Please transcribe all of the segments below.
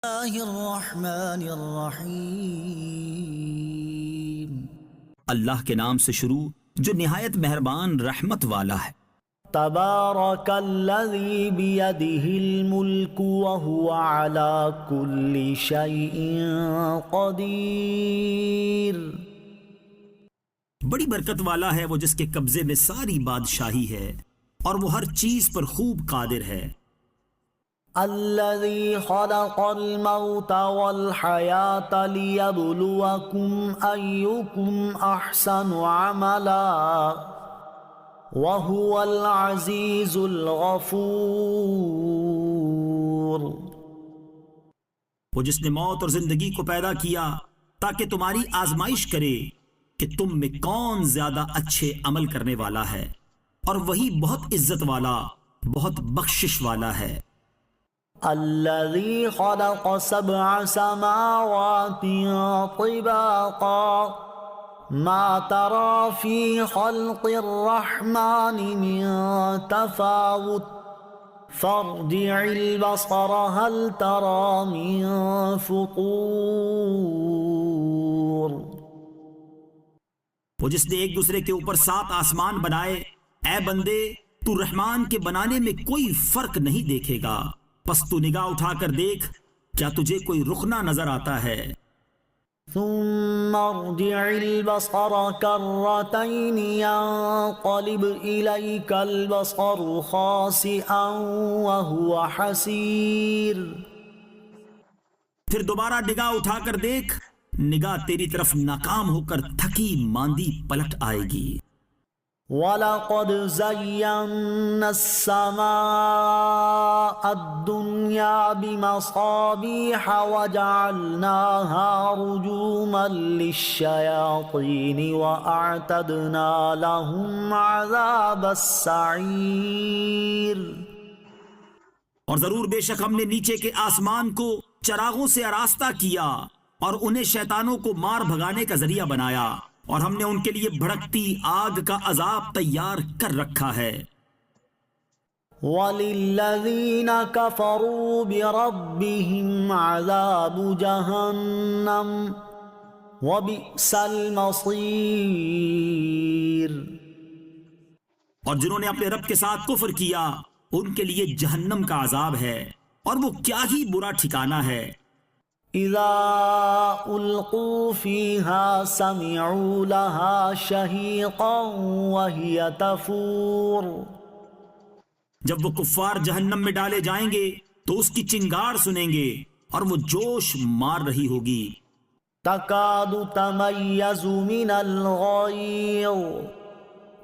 اللہ الرحمن الرحیم، اللہ کے نام سے شروع جو نہایت مہربان رحمت والا ہے۔ تبارک الذی بیدہ الملک وہو علی کل شیء قدیر۔ بڑی برکت والا ہے وہ جس کے قبضے میں ساری بادشاہی ہے اور وہ ہر چیز پر خوب قادر ہے۔ الذی خلق الموت والحیاة لیبلوکم ایکم احسن عملا وَهُوَ الْعَزِيزُ الْغَفُورُ۔ وہ جس نے موت اور زندگی کو پیدا کیا تاکہ تمہاری آزمائش کرے کہ تم میں کون زیادہ اچھے عمل کرنے والا ہے، اور وہی بہت عزت والا، بہت بخشش والا ہے۔ الذي خلق سبع سماوات طباقا ما ترى في خلق الرحمن من تفاوت فارجع البصر هل ترى من فطور۔ وہ جس نے ایک دوسرے کے اوپر 7 آسمان بنائے، اے بندے تو رحمان کے بنانے میں کوئی فرق نہیں دیکھے گا، پس تو نگاہ اٹھا کر دیکھ کیا تجھے کوئی رخنہ نظر آتا ہے؟ ثم ارجع البصر كرتين ينقلب إليك البصر خاسئا وهو حسير۔ پھر دوبارہ نگاہ اٹھا کر دیکھ، نگاہ تیری طرف ناکام ہو کر تھکی ماندی پلٹ آئے گی۔ وَلَقَدْ زَيَّنَّا السَّمَاءَ الدُّنْيَا بِمَصَابِيحَ وَجَعَلْنَاهَا رُجُومًا لِلشَّيَاطِينِ وَأَعْتَدْنَا لَهُمْ عَذَابَ السَّعِيرِ۔ اور ضرور بے شک ہم نے نیچے کے آسمان کو چراغوں سے آراستہ کیا اور انہیں شیطانوں کو مار بھگانے کا ذریعہ بنایا، اور ہم نے ان کے لیے بھڑکتی آگ کا عذاب تیار کر رکھا ہے۔ وَلِلَّذِينَ كَفَرُوا بِرَبِّهِمْ عَذَابُ جَهَنَّمَ وَبِئْسَ الْمَصِيرُ۔ اور جنہوں نے اپنے رب کے ساتھ کفر کیا ان کے لیے جہنم کا عذاب ہے، اور وہ کیا ہی برا ٹھکانہ ہے۔ اذا القوا فيها سمعوا لها شهيقا وهي تفور۔ جب وہ کفار جہنم میں ڈالے جائیں گے تو اس کی چنگاڑ سنیں گے اور وہ جوش مار رہی ہوگی۔ تكاد تميز من الغيظ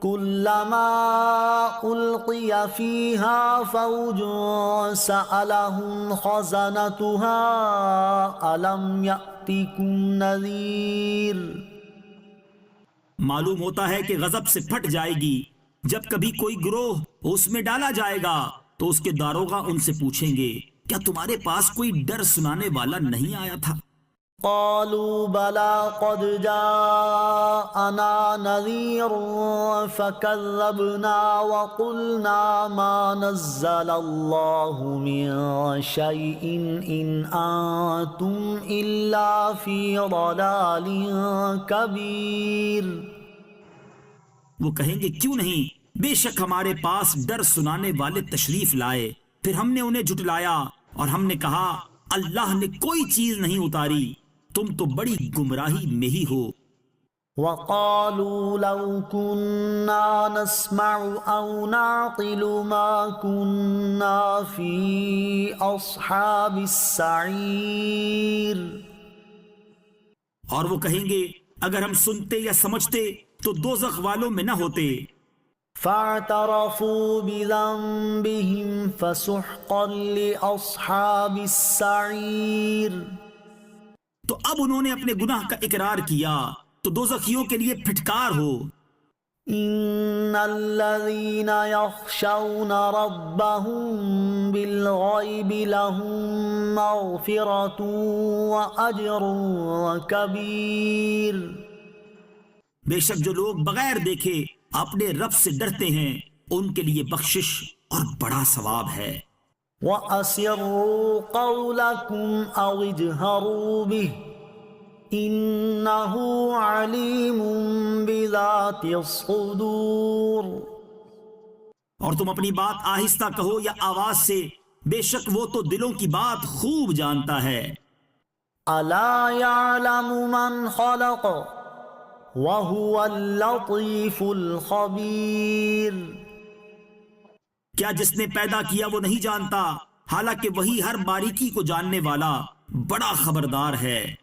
كلما ألقي فيها فوج سألهم خزنتها ألم يأتكم نذير۔ معلوم ہوتا ہے کہ غضب سے پھٹ جائے گی جب کبھی کوئی گروہ اس میں ڈالا جائے گا تو اس کے داروغہ ان سے پوچھیں گے کیا تمہارے پاس کوئی ڈر سنانے والا نہیں آیا تھا؟ قالوا بلى قد جاءنا نذير فكذبنا وقلنا ما نزل الله من شيء إن أنتم إلا في ضلال كبير۔ وہ کہیں گے کیوں نہیں، بے شک ہمارے پاس ڈر سنانے والے تشریف لائے، پھر ہم نے انہیں جھٹلایا اور ہم نے کہا اللہ نے کوئی چیز نہیں اتاری، تم تو بڑی گمراہی میں ہی ہو۔ وقالوا لو كنا نسمع أو نعقل ما كنا في أصحاب السعير۔ اور وہ کہیں گے اگر ہم سنتے یا سمجھتے تو دوزخ والوں میں نہ ہوتے۔ فاعترفوا بذنبهم فسحقا لأصحاب السعير۔ تو اب انہوں نے اپنے گناہ کا اقرار کیا تو دوزخیوں کے لیے پھٹکار ہو۔ ان الذين يخشون ربهم بالغيب لهم مغفرة وأجر كبير۔ بے شک جو لوگ بغیر دیکھے اپنے رب سے ڈرتے ہیں ان کے لیے بخشش اور بڑا ثواب ہے۔ وَأَسِرُّوا قَوْلَكُمْ أَوْ اجْهَرُوا بِهِ إِنَّهُ عَلِيمٌ بِذَاتِ الصُّدُورِ۔ اور تم اپنی بات آہستہ کہو یا آواز سے، بے شک وہ تو دلوں کی بات خوب جانتا ہے۔ أَلَا يَعْلَمُ مَنْ خَلَقَ وَهُوَ اللَّطِيفُ الْخَبِيرُ۔ کیا جس نے پیدا کیا وہ نہیں جانتا، حالانکہ وہی ہر باریکی کو جاننے والا بڑا خبردار ہے۔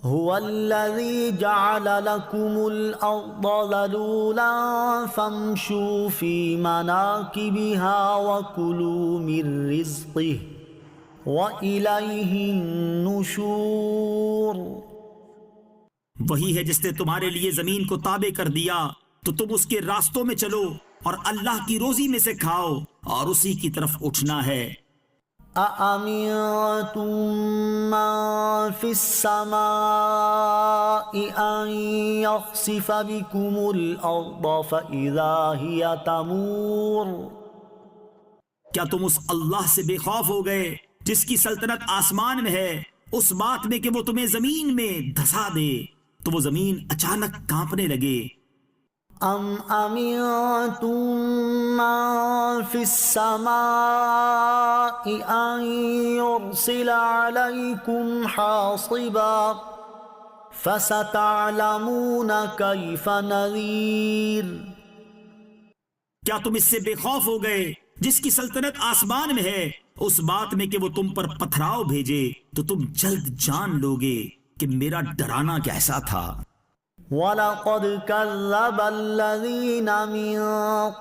هو الذي جعل لكم الأرض ذلولا فامشوا في مناكبها وكلوا من رزقه وإليه النشور۔ وہی ہے جس نے تمہارے لیے زمین کو تابع کر دیا تو تم اس کے راستوں میں چلو اور اللہ کی روزی میں سے کھاؤ اور اسی کی طرف اٹھنا ہے۔ أَأَمِنتُم مَّن فِي السَّمَاءِ أَن يَخْسِفَ بِكُمُ الْأَرْضَ فَإِذَا هِيَ تَمُورُ۔ کیا تم اس اللہ سے بے خوف ہو گئے جس کی سلطنت آسمان میں ہے، اس بات میں کہ وہ تمہیں زمین میں دھسا دے تو وہ زمین اچانک کانپنے لگے۔ أَمْ أَمِنتُم مَّن فِي السَّمَاءِ أَن يُرْسِلَ عَلَيْكُمْ حَاصِبًا فَسَتَعْلَمُونَ كَيْفَ نَذِيرِ۔ کیا تم اس سے بے خوف ہو گئے جس کی سلطنت آسمان میں ہے، اس بات میں کہ وہ تم پر پتھراؤ بھیجے تو تم جلد جان لوگے کہ میرا ڈرانا کیسا تھا۔ وَلَقَدْ كَذَّبَ الَّذِينَ مِن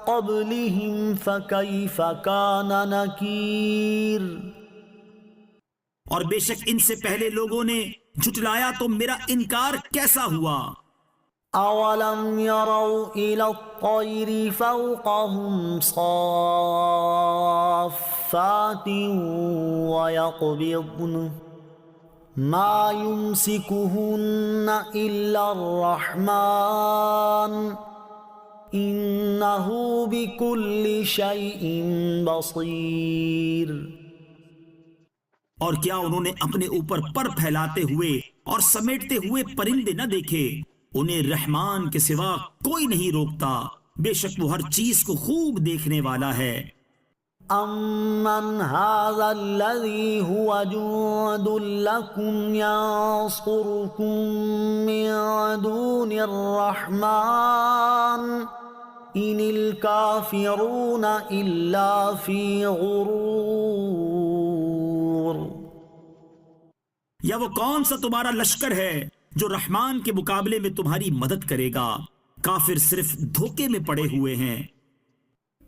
قَبْلِهِمْ فَكَيْفَ كَانَ نَكِيرِ۔ اور بے شک ان سے پہلے لوگوں نے جھٹلایا تو میرا انکار کیسا ہوا۔ أَوَلَمْ يَرَوْا إِلَى الطَّيْرِ فَوْقَهُمْ صَافَّاتٍ وَيَقْبِضْنَ مَا يُمْسِكُهُنَّ إِلَّا الرَّحْمَنُ إِنَّهُ بِكُلِّ شَيْءٍ بَصِيرٌ۔ اور کیا انہوں نے اپنے اوپر پر پھیلاتے ہوئے اور سمیٹتے ہوئے پرندے نہ دیکھے؟ انہیں رحمان کے سوا کوئی نہیں روکتا، بے شک وہ ہر چیز کو خوب دیکھنے والا ہے۔ أَمَّنْ هَذَا الَّذِي هُوَ جُندٌ لَكُمْ يَنصُرُكُم مِّن دُونِ الرَّحْمَنِ إِنِ الْكَافِرُونَ إِلَّا فِي غُرُورٍ۔ یا وہ کون سا تمہارا لشکر ہے جو رحمان کے مقابلے میں تمہاری مدد کرے گا؟ کافر صرف دھوکے میں پڑے ہوئے ہیں۔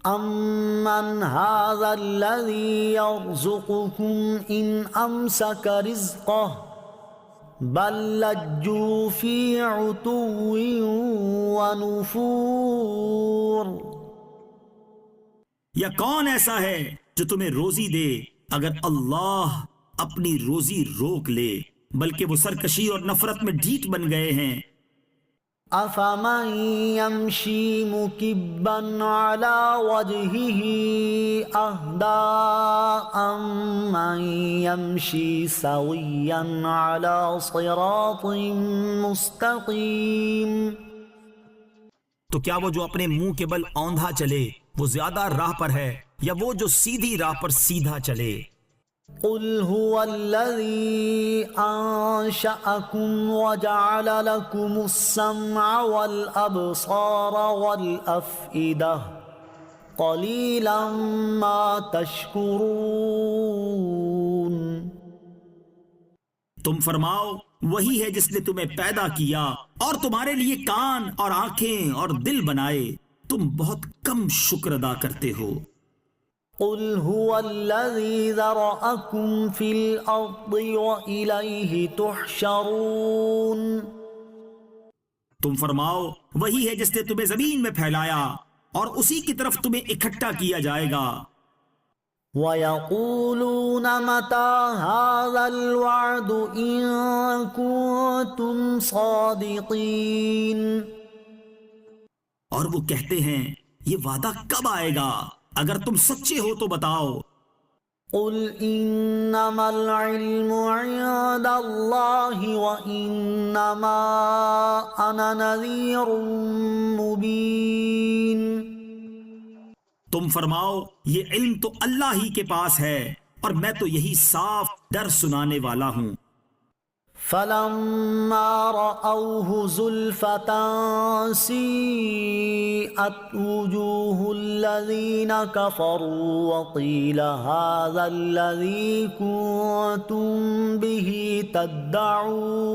أَمَّنْ هَذَا الَّذِي يَرْزُقُكُمْ إِنْ أَمْسَكَ رِزْقَهُ بَل لَّجُّوا فِي عُتُوٍّ وَنُفُورٍ۔ یا کون ایسا ہے جو تمہیں روزی دے اگر اللہ اپنی روزی روک لے، بلکہ وہ سرکشی اور نفرت میں ڈھیٹ بن گئے ہیں۔ أَفَمَن يَمْشِي مُكِبًّا عَلَى وَجْهِهِ أَهْدَىٰ أَمَّن يَمْشِي سَوِيًّا عَلَى صِرَاطٍ مُسْتَقِيمٍ۔ تو کیا وہ جو اپنے منہ کے بل اوندھا چلے وہ زیادہ راہ پر ہے یا وہ جو سیدھی راہ پر سیدھا چلے؟ قُلْ هُوَ الَّذِي أَنشَأَكُمْ وَجَعَلَ لَكُمُ السَّمْعَ وَالْأَبْصَارَ وَالْأَفْئِدَةَ قَلِيلًا مَا تَشْكُرُونَ۔ تم فرماؤ وہی ہے جس نے تمہیں پیدا کیا اور تمہارے لیے کان اور آنکھیں اور دل بنائے، تم بہت کم شکر ادا کرتے ہو۔ قُلْ هُوَ الَّذِي ذَرَأَكُمْ فِي الْأَرْضِ وَإِلَيْهِ تُحْشَرُونَ۔ تم فرماؤ وہی ہے جس نے تمہیں زمین میں پھیلایا اور اسی کی طرف تمہیں اکٹھا کیا جائے گا۔ وَيَقُولُونَ مَتَىٰ هَٰذَا الْوَعْدُ إِن كُنتُمْ صَادِقِينَ۔ اور وہ کہتے ہیں یہ وعدہ کب آئے گا؟ اگر تم سچے ہو تو بتاؤ۔ قل انما العلم عند اللہ وانما انا نذیر مبین. تم فرماؤ یہ علم تو اللہ ہی کے پاس ہے اور میں تو یہی صاف ڈر سنانے والا ہوں. فلما رأوه زلفة سيئت وجوه الذين كفروا وقيل هذا الذي كنتم به تدعون.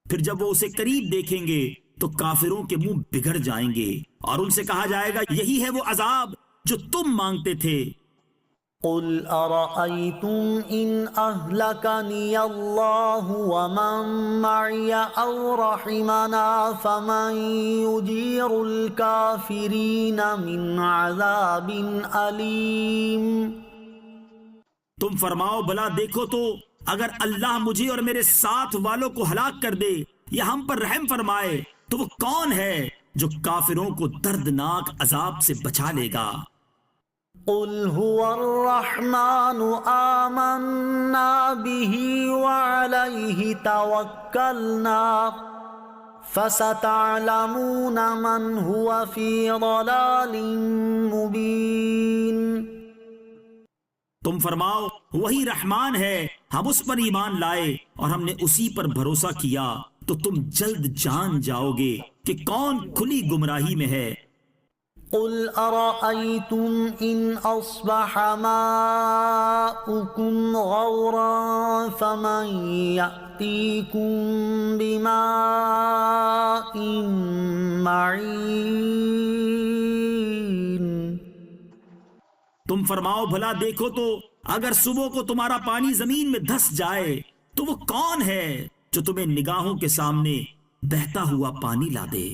پھر جب وہ اسے قریب دیکھیں گے تو کافروں کے منہ بگڑ جائیں گے اور ان سے کہا جائے گا یہی ہے وہ عذاب جو تم مانگتے تھے. قل أرأيتم إن أهلكني الله ومن معي أو رحمنا فمن يجير الكافرين من عذاب أليم. تم فرماؤ بھلا دیکھو تو اگر اللہ مجھے اور میرے ساتھ والوں کو ہلاک کر دے یا ہم پر رحم فرمائے تو وہ کون ہے جو کافروں کو دردناک عذاب سے بچا لے گا. قل هو الرحمن آمنا به وعليه توكلنا فستعلمون من هو في ضلال مبين. تم فرماؤ وہی رحمان ہے، ہم اس پر ایمان لائے اور ہم نے اسی پر بھروسہ کیا تو تم جلد جان جاؤ گے کہ کون کھلی گمراہی میں ہے. قل أرأيتم إن أصبح ماؤكم غورا فمن يأتيكم بماء معين. تم فرماؤ بھلا دیکھو تو اگر صبح کو تمہارا پانی زمین میں دھس جائے تو وہ کون ہے جو تمہیں نگاہوں کے سامنے بہتا ہوا پانی لا دے.